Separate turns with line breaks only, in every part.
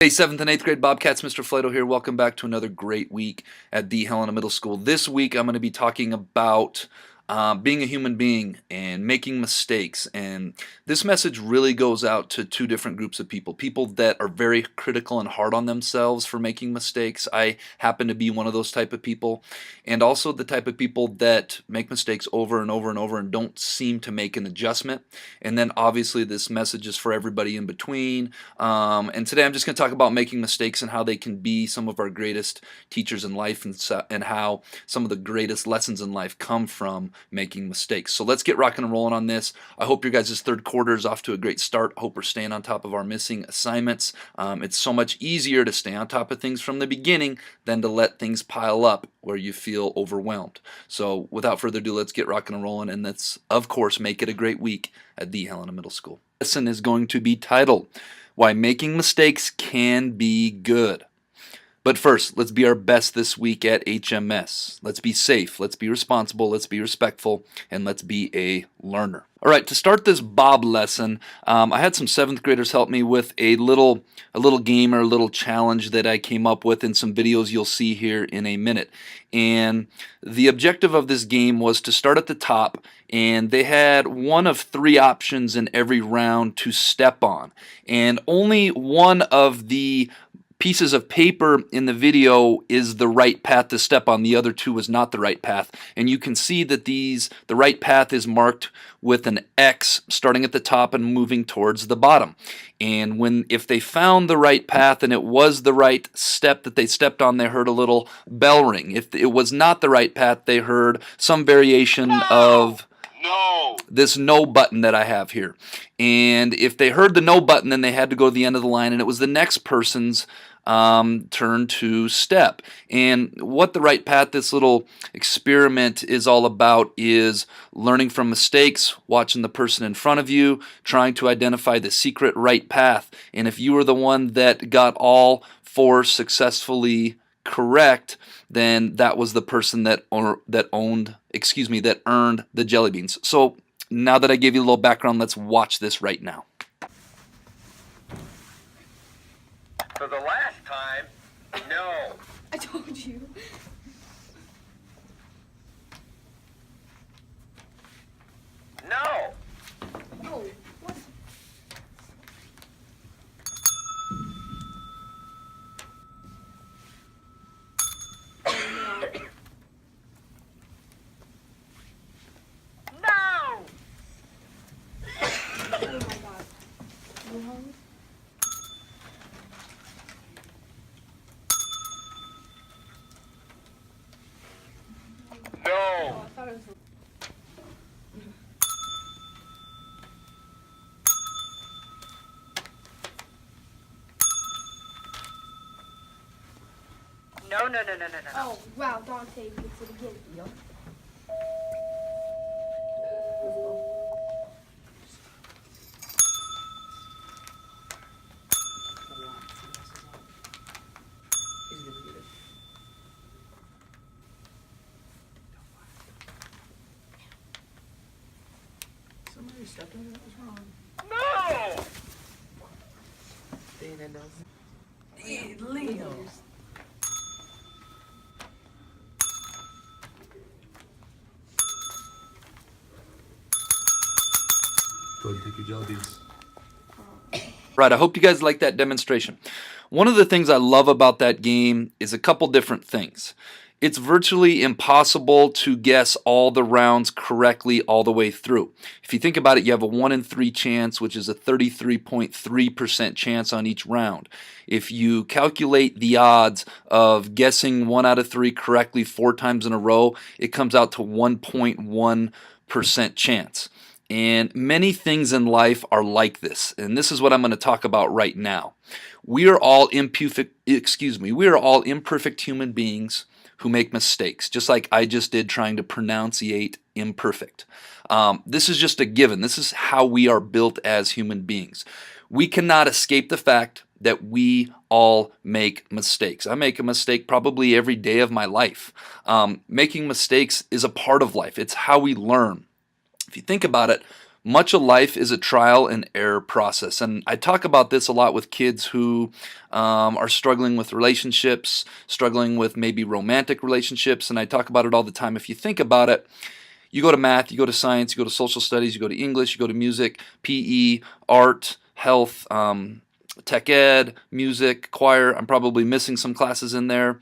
Hey, 7th and 8th grade Bobcats, Mr. Flato here. Welcome back to another great week at the Helena Middle School. This week I'm going to be talking about being a human being and making mistakes. And this message really goes out to two different groups of people. People that are very critical and hard on themselves for making mistakes. I happen to be one of those type of people. And also the type of people that make mistakes over and over and over and don't seem to make an adjustment. And then obviously this message is for everybody in between. And today I'm just going to talk about making mistakes and how they can be some of our greatest teachers in life, and how some of the greatest lessons in life come from making mistakes. So let's get rocking and rolling on this. I hope your guys' third quarter is off to a great start. I hope we're staying on top of our missing assignments. It's so much easier to stay on top of things from the beginning than to let things pile up where you feel overwhelmed. So without further ado, let's get rocking and rolling, and let's, of course, make it a great week at the Helena Middle School. Lesson is going to be titled, Why Making Mistakes Can Be Good. But first, let's be our best this week at HMS. Let's be safe, let's be responsible, let's be respectful, and let's be a learner. All right, to start this Bob lesson, I had some 7th graders help me with a little game or a little challenge that I came up with in some videos you'll see here in a minute. And the objective of this game was to start at the top, and they had one of 3 options in every round to step on. And only one of the pieces of paper in the video is the right path to step on. The other 2 was not the right path. And you can see that the right path is marked with an X starting at the top and moving towards the bottom. And if they found the right path and it was the right step that they stepped on, they heard a little bell ring. If it was not the right path, they heard some variation of this no button that I have here. And if they heard the no button, then they had to go to the end of the line, and it was the next person's turn to step. And what the right path, this little experiment is all about, is learning from mistakes, watching the person in front of you, trying to identify the secret right path. And if you were the one that got all 4 successfully correct, then that was the person that earned the jelly beans. So now that I gave you a little background, let's watch this right now.
For the last time, no.
I told you.
No.
Oh, what?
No.
Oh my god. No.
No.
Oh, I thought it was.
No.
Oh, wow, Dante gets it again. Yep.
Somebody stepped on it, that was wrong.
No.
Dana knows. Hey, Leo.
Go ahead and take your jelly beans.
Right, I hope you guys like that demonstration. One of the things I love about that game is a couple different things. It's virtually impossible to guess all the rounds correctly all the way through. If you think about it, you have a 1 in 3 chance, which is a 33.3% chance on each round. If you calculate the odds of guessing 1 out of 3 correctly 4 times in a row, it comes out to 1.1% chance. And many things in life are like this, and this is what I'm going to talk about right now. We are all imperfect human beings who make mistakes, just like I just did trying to pronunciate imperfect. This is just a given. This is how we are built as human beings. We cannot escape the fact that we all make mistakes. I make a mistake probably every day of my life. Making mistakes is a part of life. It's how we learn. If you think about it, Much of life is a trial and error process, and I talk about this a lot with kids who are struggling with relationships, struggling with maybe romantic relationships, and I talk about it all the time. If you think about it, you go to math, you go to science, you go to social studies, you go to English, you go to music, PE, art, health, tech ed, music, choir. I'm probably missing some classes in there.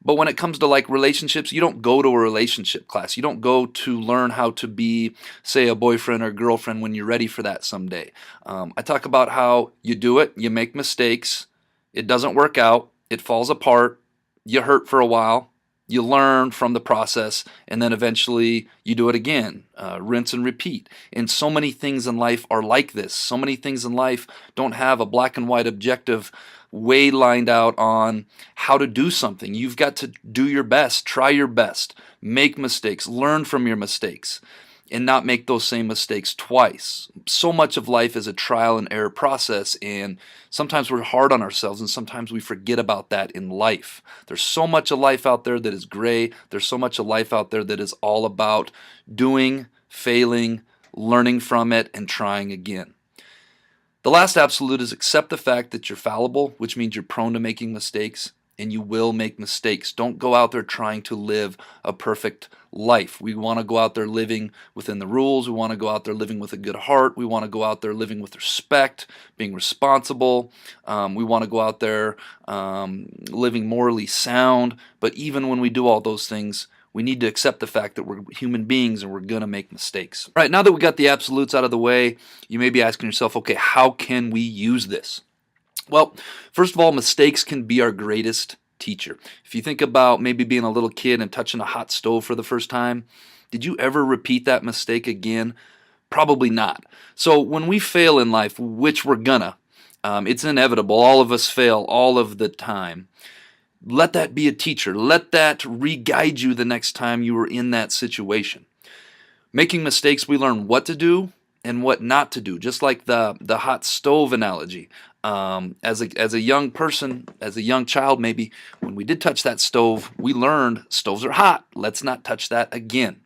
But when it comes to like relationships, you don't go to a relationship class. You don't go to learn how to be, say, a boyfriend or girlfriend when you're ready for that someday. I talk about how you do it, you make mistakes, it doesn't work out, it falls apart, you hurt for a while, you learn from the process, and then eventually you do it again. Rinse and repeat. And so many things in life are like this. So many things in life don't have a black and white objective way lined out on how to do something. You've got to do your best, try your best, make mistakes, learn from your mistakes, and not make those same mistakes twice. So much of life is a trial and error process, and sometimes we're hard on ourselves, and sometimes we forget about that in life. There's so much of life out there that is gray. There's so much of life out there that is all about doing, failing, learning from it, and trying again. The last absolute is accept the fact that you're fallible, which means you're prone to making mistakes, and you will make mistakes. Don't go out there trying to live a perfect life. We want to go out there living within the rules. We want to go out there living with a good heart. We want to go out there living with respect, being responsible. We want to go out there living morally sound. But even when we do all those things, we need to accept the fact that we're human beings and we're going to make mistakes. All right, now that we got the absolutes out of the way, you may be asking yourself, okay, how can we use this? Well, first of all, mistakes can be our greatest teacher. If you think about maybe being a little kid and touching a hot stove for the first time, did you ever repeat that mistake again? Probably not. So when we fail in life, which we're gonna, it's inevitable. All of us fail all of the time. Let that be a teacher. Let that re-guide you the next time you are in that situation. Making mistakes, we learn what to do and what not to do. Just like the hot stove analogy. As a young person, as a young child maybe, when we did touch that stove, we learned stoves are hot. Let's not touch that again.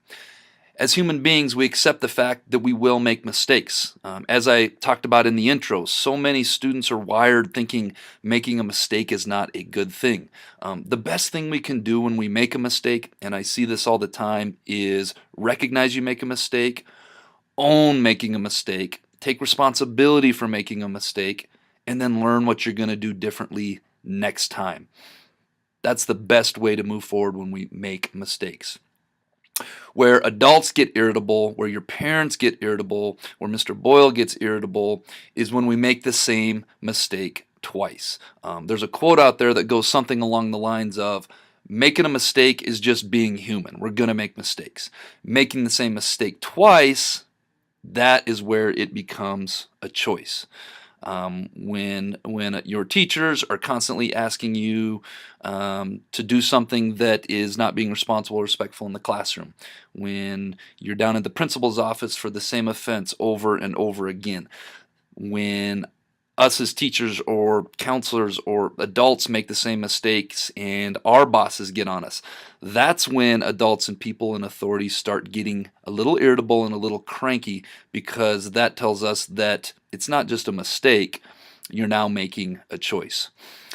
As human beings, we accept the fact that we will make mistakes. As I talked about in the intro, so many students are wired thinking making a mistake is not a good thing. The best thing we can do when we make a mistake, and I see this all the time, is recognize you make a mistake, own making a mistake, take responsibility for making a mistake, and then learn what you're going to do differently next time. That's the best way to move forward when we make mistakes. Where adults get irritable, where your parents get irritable, where Mr. Boyle gets irritable, is when we make the same mistake twice. There's a quote out there that goes something along the lines of, making a mistake is just being human. We're going to make mistakes. Making the same mistake twice, that is where it becomes a choice. When your teachers are constantly asking you to do something that is not being responsible or respectful in the classroom, when you're down at the principal's office for the same offense over and over again, when us as teachers or counselors or adults make the same mistakes and our bosses get on us, that's when adults and people in authority start getting a little irritable and a little cranky, because that tells us that it's not just a mistake, you're now making a choice.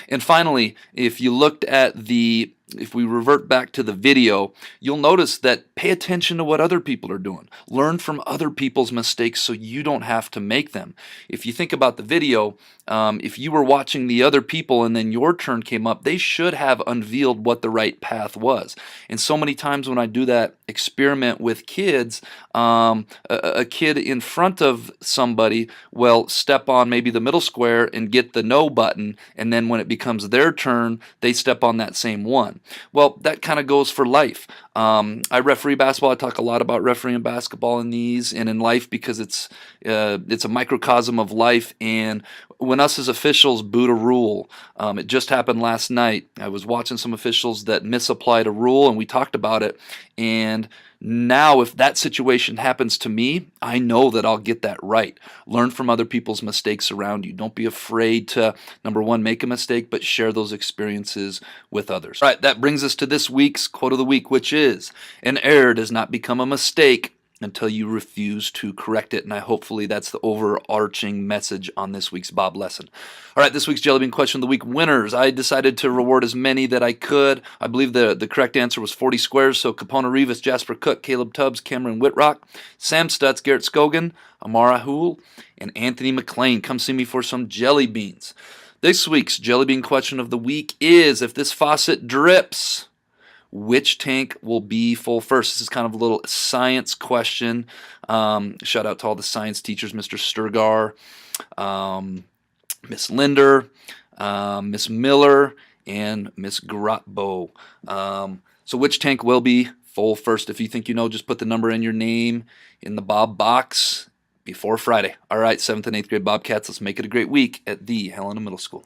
And finally, if we revert back to the video, you'll notice that pay attention to what other people are doing. Learn from other people's mistakes so you don't have to make them. If you think about the video, if you were watching the other people and then your turn came up, they should have unveiled what the right path was. And so many times when I do that experiment with kids, a kid in front of somebody will step on maybe the middle square and get the no button, and then when it becomes their turn, they step on that same one. Well, that kind of goes for life. I referee basketball. I talk a lot about refereeing basketball in these and in life because it's a microcosm of life. And when us as officials boot a rule, it just happened last night. I was watching some officials that misapplied a rule, and we talked about it. And now, if that situation happens to me, I know that I'll get that right. Learn from other people's mistakes around you. Don't be afraid to, number one, make a mistake, but share those experiences with others. All right, that brings us to this week's quote of the week, which is, an error does not become a mistake until you refuse to correct it. And hopefully that's the overarching message on this week's Bob lesson. All right, this week's Jellybean question of the week winners. I decided to reward as many that I could. I believe the correct answer was 40 squares. So Capona Rivas, Jasper Cook, Caleb Tubbs, Cameron Whitrock, Sam Stutz, Garrett Scogan, Amara Hool, and Anthony McLean. Come see me for some jelly beans. This week's Jellybean question of the week is, if this faucet drips, which tank will be full first? This is kind of a little science question. Shout out to all the science teachers, Mr. Sturgar, Miss Linder, Miss Miller, and Miss Grotbo. So which tank will be full first? If you think you know, just put the number in your name in the Bob box before Friday. All right, 7th and 8th grade Bobcats, let's make it a great week at the Helena Middle School.